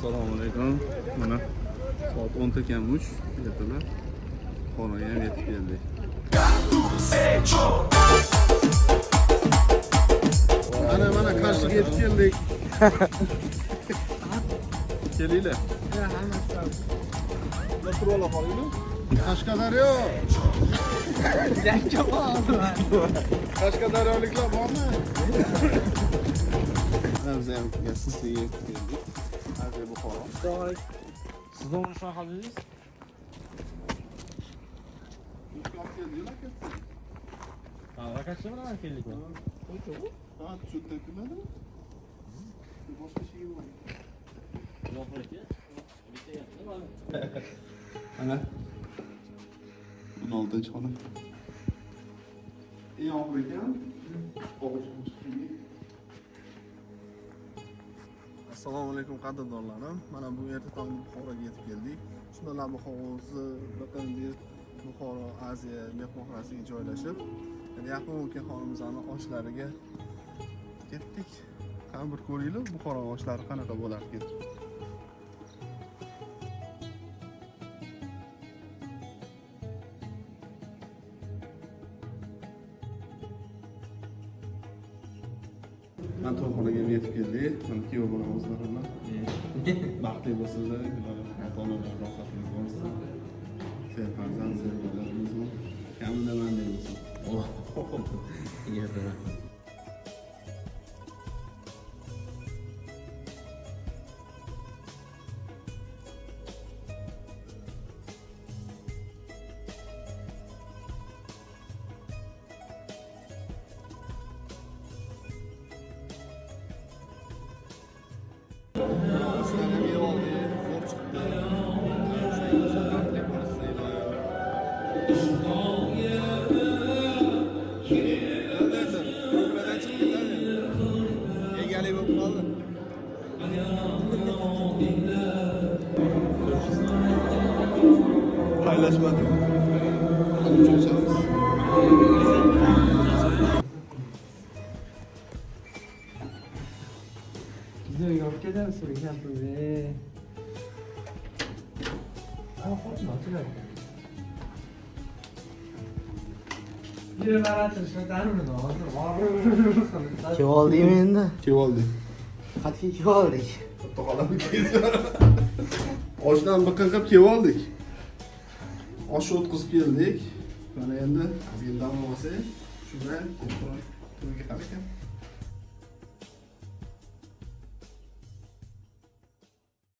Assalomu alaykum. Mana soat 10 kammush ertalab xonaga ham yetib keldik. Mana Qarshiga yetib keldik. Kelinglar. Turib ola qolingmi? Qashqadaryo. Yakka bormi? Qashqadaryoliklar bormi? Biz ham Sizga yetib keldik. Hozir Buxoro. Siz o'g'ri shunaqa qildingiz? Rakatchi bilan keldikmi? Ha, tushundim kimlarmi? Boshqa ish yo'q. Ana 16-xona. Yo'q ekan. Assalomu alaykum qadrdonlarim. Mana bu yerda tongda Buxoroga yetib keldik. Shundalar Buxoro'si biqindik Buxoro Aziya mehmonxonasiga joylashib, yaqin ukaxonimizning oshlariga ketdik. Qani bir ko'ringlar, Buxoro oshlari qanaqa bo'larkan. Ben to'yxonaga yetib keldik. Mana kuyov bolamizlar bilan. Baxtli bo'lsizlar, ota-onalar rohatli bo'lsin. Sen farzand sevgilarimiz bor. Kamida men deymiz. Paylaşmadım. Bize yo'qdan so'rayapmiz. Kim olding endi? Kim oldi? Qat'iy kim oldik? Oshdan biqinqib kelib oldik. Osh o'tkazib keldik. Mana endi ozgina dam olsak, shunday to'yga qarakan.